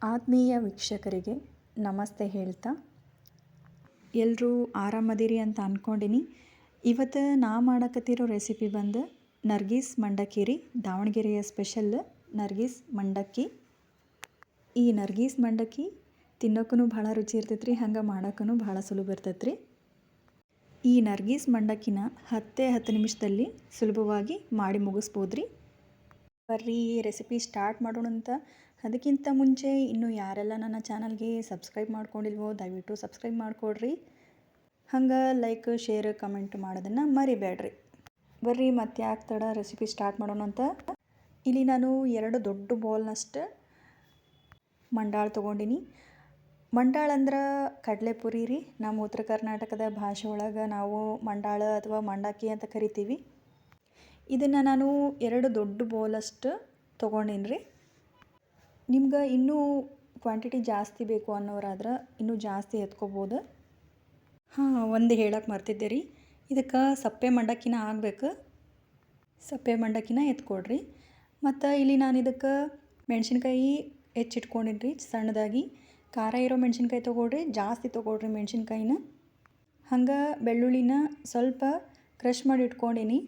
ಆತ್ಮೀಯ ವೀಕ್ಷಕರಿಗೆ ನಮಸ್ತೆ ಹೇಳ್ತಾ ಎಲ್ಲರೂ ಆರಾಮದಿರಿ ಅಂತ ಅಂದ್ಕೊಂಡಿನಿ. ಇವತ್ತು ನಾ ಮಾಡಕತ್ತಿರೋ ರೆಸಿಪಿ ಬಂದು ನರ್ಗೀಸ್ ಮಂಡಕ್ಕಿ ರೀ. ದಾವಣಗೆರೆಯ ಸ್ಪೆಷಲ್ ನರ್ಗೀಸ್ ಮಂಡಕ್ಕಿ. ಈ ನರ್ಗೀಸ್ ಮಂಡಕ್ಕಿ ತಿನ್ನೋಕ್ಕೂ ಭಾಳ ರುಚಿ ಇರ್ತೈತೆ ರೀ, ಹಂಗೆ ಮಾಡೋಕ್ಕೂ ಭಾಳ ಸುಲಭ ಇರ್ತೈತೆ ರೀ. ಈ ನರ್ಗೀಸ್ ಮಂಡಕ್ಕಿನ 10 ನಿಮಿಷದಲ್ಲಿ ಸುಲಭವಾಗಿ ಮಾಡಿ ಮುಗಿಸ್ಬೋದು ರೀ. ಬರ್ರಿ ರೆಸಿಪಿ ಸ್ಟಾರ್ಟ್ ಮಾಡೋಣ ಅಂತ. ಅದಕ್ಕಿಂತ ಮುಂಚೆ ಇನ್ನೂ ಯಾರೆಲ್ಲ ನನ್ನ ಚಾನಲ್ಗೆ ಸಬ್ಸ್ಕ್ರೈಬ್ ಮಾಡ್ಕೊಂಡಿಲ್ವೋ ದಯವಿಟ್ಟು ಸಬ್ಸ್ಕ್ರೈಬ್ ಮಾಡಿಕೊಡ್ರಿ. ಹಂಗೆ ಲೈಕ್ ಶೇರ್ ಕಮೆಂಟ್ ಮಾಡೋದನ್ನು ಮರಿಬೇಡ್ರಿ. ಬರ್ರಿ ಮತ್ತೆ ಯಾಕೆ ತಡ, ರೆಸಿಪಿ ಸ್ಟಾರ್ಟ್ ಮಾಡೋಣ ಅಂತ. ಇಲ್ಲಿ ನಾನು 2 ದೊಡ್ಡ ಬೌಲ್ನಷ್ಟು ಮಂಡಾಳು ತೊಗೊಂಡಿನಿ. ಮಂಡಾಳು ಅಂದ್ರೆ ಕಡಲೆಪುರಿ ರೀ. ನಮ್ಮ ಉತ್ತರ ಕರ್ನಾಟಕದ ಭಾಷೆ ಒಳಗೆ ನಾವು ಮಂಡಾಳು ಅಥವಾ ಮಂಡಕ್ಕಿ ಅಂತ ಕರಿತೀವಿ. ಇದನ್ನು ನಾನು 2 ದೊಡ್ಡ ಬೌಲಷ್ಟು ತೊಗೊಂಡಿನಿ ರೀ. ನಿಮ್ಗೆ ಇನ್ನೂ ಕ್ವಾಂಟಿಟಿ ಜಾಸ್ತಿ ಬೇಕು ಅನ್ನೋರಾದ್ರೆ ಇನ್ನೂ ಜಾಸ್ತಿ ಎತ್ಕೋಬೋದು. ಒಂದು ಹೇಳಕ್ಕೆ ಮರ್ತಿದ್ದೆ ರೀ, ಇದಕ್ಕೆ ಸಪ್ಪೆ ಮಂಡಕ್ಕಿನ ಆಗಬೇಕು. ಸಪ್ಪೆ ಮಂಡಕ್ಕಿನ ಎತ್ಕೊಡ್ರಿ. ಮತ್ತು ಇಲ್ಲಿ ನಾನು ಇದಕ್ಕೆ ಮೆಣಸಿನ್ಕಾಯಿ ಹೆಚ್ಚಿಟ್ಕೊಂಡಿನಿ ರೀ ಸಣ್ಣದಾಗಿ. ಖಾರ ಇರೋ ಮೆಣಸಿನ್ಕಾಯಿ ತೊಗೊಳ್ರಿ, ಜಾಸ್ತಿ ತೊಗೊಳ್ರಿ ಮೆಣಸಿನ್ಕಾಯಿನ. ಹಂಗೆ ಬೆಳ್ಳುಳ್ಳಿನ ಸ್ವಲ್ಪ ಕ್ರಷ್ ಮಾಡಿ ಇಟ್ಕೊಂಡಿನಿ.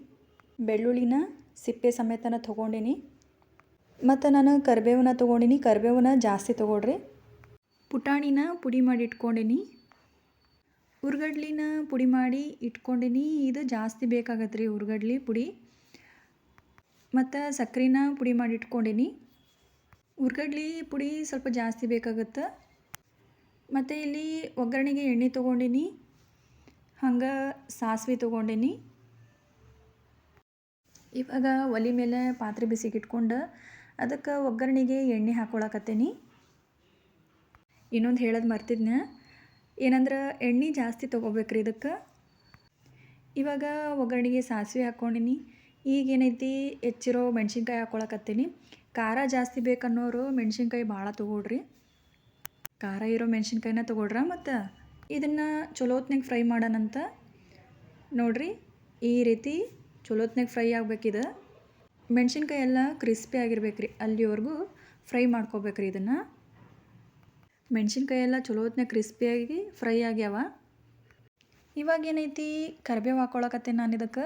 ಬೆಳ್ಳುಳ್ಳಿನ ಸಿಪ್ಪೆ ಸಮೇತನ ತೊಗೊಂಡಿನಿ. ಮತ್ತು ನಾನು ಕರಿಬೇವನ್ನ ತೊಗೊಂಡಿನಿ. ಕರಿಬೇವನ್ನ ಜಾಸ್ತಿ ತೊಗೊಳ್ರಿ. ಪುಟಾಣಿನ ಪುಡಿ ಮಾಡಿ ಇಟ್ಕೊಂಡಿನಿ. ಉರ್ಗಡ್ಲಿನ ಪುಡಿ ಮಾಡಿ ಇಟ್ಕೊಂಡಿನಿ. ಇದು ಜಾಸ್ತಿ ಬೇಕಾಗತ್ತೆ ರೀ ಉರ್ಗಡ್ಲಿ ಪುಡಿ. ಮತ್ತು ಸಕ್ಕರೆನ ಪುಡಿ ಮಾಡಿ ಇಟ್ಕೊಂಡಿನಿ. ಉರ್ಗಡ್ಲಿ ಪುಡಿ ಸ್ವಲ್ಪ ಜಾಸ್ತಿ ಬೇಕಾಗುತ್ತೆ. ಮತ್ತು ಇಲ್ಲಿ ಒಗ್ಗರಣೆಗೆ ಎಣ್ಣೆ ತೊಗೊಂಡಿನಿ. ಹಂಗೆ ಸಾಸಿವೆ ತೊಗೊಂಡಿನಿ. ಇವಾಗ ಒಲೆ ಮೇಲೆ ಪಾತ್ರೆ ಬಿಸಿಗೆ ಇಟ್ಕೊಂಡು ಅದಕ್ಕೆ ಒಗ್ಗರಣೆಗೆ ಎಣ್ಣೆ ಹಾಕ್ಕೊಳಕತ್ತೀನಿ. ಇನ್ನೊಂದು ಹೇಳೋದು ಮರ್ತಿದ್ನ, ಏನಂದ್ರೆ ಎಣ್ಣೆ ಜಾಸ್ತಿ ತೊಗೋಬೇಕ್ರಿ ಇದಕ್ಕೆ. ಇವಾಗ ಒಗ್ಗರಣೆಗೆ ಸಾಸಿವೆ ಹಾಕ್ಕೊಂಡಿನಿ. ಈಗೇನೈತಿ ಹೆಚ್ಚಿರೋ ಮೆಣಸಿನ್ಕಾಯಿ ಹಾಕ್ಕೊಳಕತ್ತೀನಿ. ಖಾರ ಜಾಸ್ತಿ ಬೇಕನ್ನೋರು ಮೆಣಸಿನ್ಕಾಯಿ ಭಾಳ ತೊಗೊಳ್ರಿ. ಖಾರ ಇರೋ ಮೆಣಸಿನ್ಕಾಯಿನ ತೊಗೊಳ್ರ. ಮತ್ತು ಇದನ್ನು ಚಲೋತ್ನಾಗ ಫ್ರೈ ಮಾಡೋಣಂತ. ನೋಡಿರಿ ಈ ರೀತಿ ಚಲೋತ್ನಾಗ ಫ್ರೈ ಆಗ್ಬೇಕಿದೆ. ಮೆಣಸಿನ್ಕಾಯಿ ಎಲ್ಲ ಕ್ರಿಸ್ಪಿ ಆಗಿರ್ಬೇಕ್ರಿ, ಅಲ್ಲಿವರೆಗೂ ಫ್ರೈ ಮಾಡ್ಕೋಬೇಕ್ರಿ ಇದನ್ನು. ಮೆಣಸಿನ್ಕಾಯಿ ಎಲ್ಲ ಚಲೋತ್ನಾಗ ಕ್ರಿಸ್ಪಿಯಾಗಿ ಫ್ರೈ ಆಗ್ಯಾವ. ಇವಾಗ ಏನೈತಿ ಕರಿಬೇವು ಹಾಕ್ಕೊಳಕತ್ತೆ ನಾನು ಇದಕ್ಕೆ.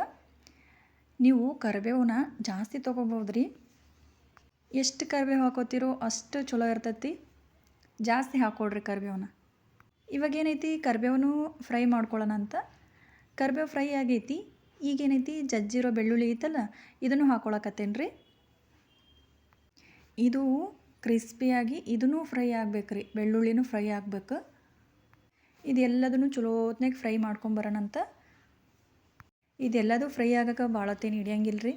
ನೀವು ಕರಿಬೇವನ್ನ ಜಾಸ್ತಿ ತೊಗೋಬೋದ್ರಿ. ಎಷ್ಟು ಕರಿಬೇವು ಹಾಕೋತಿರೋ ಅಷ್ಟು ಚಲೋ ಇರ್ತೈತಿ. ಜಾಸ್ತಿ ಹಾಕ್ಕೊಡ್ರಿ ಕರಿಬೇವನ್ನ. ಇವಾಗ ಏನೈತಿ ಕರಿಬೇವನು ಫ್ರೈ ಮಾಡ್ಕೊಳ್ಳೋಣ ಅಂತ. ಕರಿಬೇವು ಫ್ರೈ ಆಗೈತಿ. ಈಗೇನೈತಿ ಜಜ್ಜಿರೋ ಬೆಳ್ಳುಳ್ಳಿ ಐತಲ್ಲ, ಇದನ್ನು ಹಾಕ್ಕೊಳಕತ್ತೇನೆ ರೀ. ಇದು ಕ್ರಿಸ್ಪಿಯಾಗಿ ಇದೂ ಫ್ರೈ ಆಗ್ಬೇಕ್ರಿ. ಬೆಳ್ಳುಳ್ಳಿನೂ ಫ್ರೈ ಆಗಬೇಕು. ಇದೆಲ್ಲದನ್ನು ಚಲೋತ್ನಾಗ ಫ್ರೈ ಮಾಡ್ಕೊಂಬರೋಣಂತ. ಇದೆಲ್ಲದೂ ಫ್ರೈ ಆಗೋಕೆ ಭಾಳ ಹೊತ್ತೇನು ಹಿಡಿಯಂಗಿಲ್ಲ ರೀ.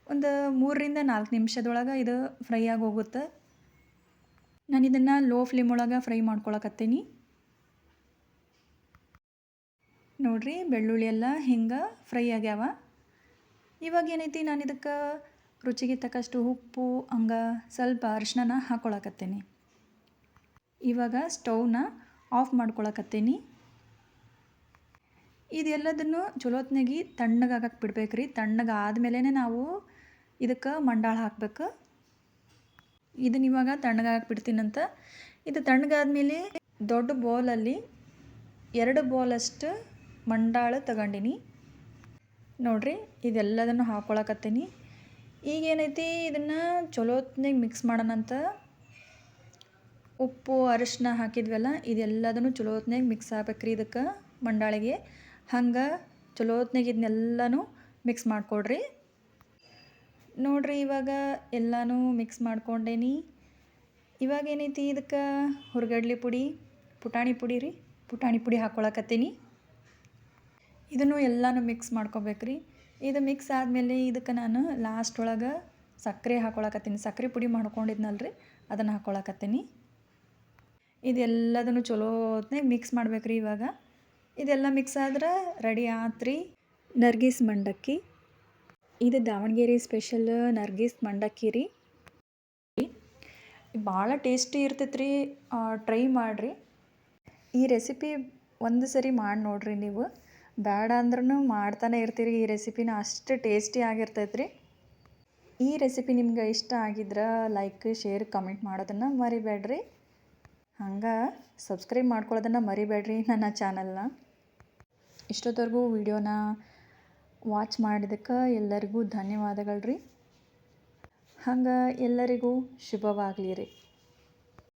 ಒಂದು 3 4 ನಿಮಿಷದೊಳಗೆ ಇದು ಫ್ರೈ ಆಗಿ ಹೋಗುತ್ತೆ. ನಾನು ಇದನ್ನು ಲೋ ಫ್ಲೇಮ್ ಒಳಗೆ ಫ್ರೈ ಮಾಡ್ಕೊಳಕತ್ತೀನಿ. ನೋಡಿರಿ ಬೆಳ್ಳುಳ್ಳಿ ಎಲ್ಲ ಹಿಂಗೆ ಫ್ರೈ ಆಗ್ಯಾವ. ಇವಾಗ ಏನೈತಿ ನಾನು ಇದಕ್ಕೆ ರುಚಿಗೆ ತಕ್ಕಷ್ಟು ಉಪ್ಪು, ಹಂಗೆ ಸ್ವಲ್ಪ ಅರಿಶಿನ ಹಾಕ್ಕೊಳಕತ್ತೀನಿ. ಇವಾಗ ಸ್ಟವ್ನ ಆಫ್ ಮಾಡ್ಕೊಳಕತ್ತೀನಿ. ಇದೆಲ್ಲದನ್ನು ಚಲೋತ್ನಾಗಿ ತಣ್ಣಗಾಗಕ್ಕೆ ಬಿಡ್ಬೇಕ್ರಿ. ತಣ್ಣಗಾದ್ಮೇಲೆ ನಾವು ಇದಕ್ಕೆ ಮಂಡಾಳು ಹಾಕ್ಬೇಕು. ಇದನ್ನ ಇವಾಗ ತಣ್ಣಗಾಗಕ್ಕೆ ಬಿಡ್ತೀನಂತ. ಇದು ತಣ್ಣಗಾದ್ಮೇಲೆ ದೊಡ್ಡ ಬೌಲಲ್ಲಿ 2 ಬೌಲಷ್ಟು ಮಂಡಾಳು ತಗೊಂಡಿನಿ. ನೋಡಿರಿ ಇದೆಲ್ಲದನ್ನು ಹಾಕ್ಕೊಳಕತ್ತೀನಿ. ಈಗೇನೈತಿ ಇದನ್ನು ಚಲೋತ್ನಾಗ ಮಿಕ್ಸ್ ಮಾಡೋಣಂತ. ಉಪ್ಪು ಅರಿಶಿನ ಹಾಕಿದ್ವಲ್ಲ, ಇದೆಲ್ಲದನ್ನು ಚಲೋತ್ನಾಗ ಮಿಕ್ಸ್ ಆಗ್ಬೇಕ್ರಿ ಇದಕ್ಕೆ ಮಂಡಾಳಿಗೆ. ಹಂಗೆ ಚಲೋತ್ನಾಗ ಇದನ್ನೆಲ್ಲನೂ ಮಿಕ್ಸ್ ಮಾಡಿಕೊಡ್ರಿ. ನೋಡಿರಿ ಇವಾಗ ಎಲ್ಲನೂ ಮಿಕ್ಸ್ ಮಾಡ್ಕೊಂಡೇನಿ. ಇವಾಗ ಏನೈತಿ ಇದಕ್ಕೆ ಹುರ್ಗಡ್ಲಿ ಪುಡಿ, ಪುಟಾಣಿ ಪುಡಿ ರೀ, ಪುಟಾಣಿ ಪುಡಿ ಹಾಕ್ಕೊಳಕತ್ತೀನಿ. ಇದನ್ನು ಎಲ್ಲನೂ ಮಿಕ್ಸ್ ಮಾಡ್ಕೋಬೇಕ್ರಿ. ಇದು ಮಿಕ್ಸ್ ಆದಮೇಲೆ ಇದಕ್ಕೆ ನಾನು ಲಾಸ್ಟ್ ಒಳಗೆ ಸಕ್ಕರೆ ಹಾಕ್ಕೊಳಕತ್ತೀನಿ. ಸಕ್ಕರೆ ಪುಡಿ ಮಾಡ್ಕೊಂಡಿದ್ನಲ್ರಿ, ಅದನ್ನು ಹಾಕ್ಕೊಳಕತ್ತೀನಿ. ಇದೆಲ್ಲದನ್ನು ಚಲೋತ್ನಾಗ ಮಿಕ್ಸ್ ಮಾಡ್ಬೇಕ್ರಿ. ಇವಾಗ ಇದೆಲ್ಲ ಮಿಕ್ಸ್ ಆದ್ರೆ ರೆಡಿ ಆತ್ರಿ ನರ್ಗೀಸ್ ಮಂಡಕ್ಕಿ. ಇದು ದಾವಣಗೆರೆ ಸ್ಪೆಷಲ್ ನರ್ಗೀಸ್ ಮಂಡಕ್ಕಿ ರೀ. ಭಾಳ ಟೇಸ್ಟಿ ಇರ್ತೈತೆ ರೀ. ಟ್ರೈ ಮಾಡಿರಿ. ಈ ರೆಸಿಪಿ ಒಂದು ಸರಿ ಮಾಡಿ ನೋಡಿರಿ ನೀವು. ಬೇಡ ಅಂದ್ರೂ ಮಾಡ್ತಾನೆ ಇರ್ತೀರಿ ಈ ರೆಸಿಪಿನ, ಅಷ್ಟು ಟೇಸ್ಟಿ ಆಗಿರ್ತೈತೆ ರೀ. ಈ ರೆಸಿಪಿ ನಿಮ್ಗೆ ಇಷ್ಟ ಆಗಿದ್ರೆ ಲೈಕ್ ಶೇರ್ ಕಮೆಂಟ್ ಮಾಡೋದನ್ನು ಮರಿಬೇಡ್ರಿ. ಹಂಗೆ ಸಬ್ಸ್ಕ್ರೈಬ್ ಮಾಡ್ಕೊಳ್ಳೋದನ್ನು ಮರಿಬೇಡ್ರಿ ನನ್ನ ಚಾನಲ್ನ. ಇಷ್ಟೊತ್ತವರೆಗೂ ವಿಡಿಯೋನ ವಾಚ್ ಮಾಡಿದ್ದಕ್ಕೆ ಎಲ್ಲರಿಗೂ ಧನ್ಯವಾದಗಳು ರೀ. ಹಂಗೆ ಎಲ್ಲರಿಗೂ ಶುಭವಾಗಲಿ ರೀ.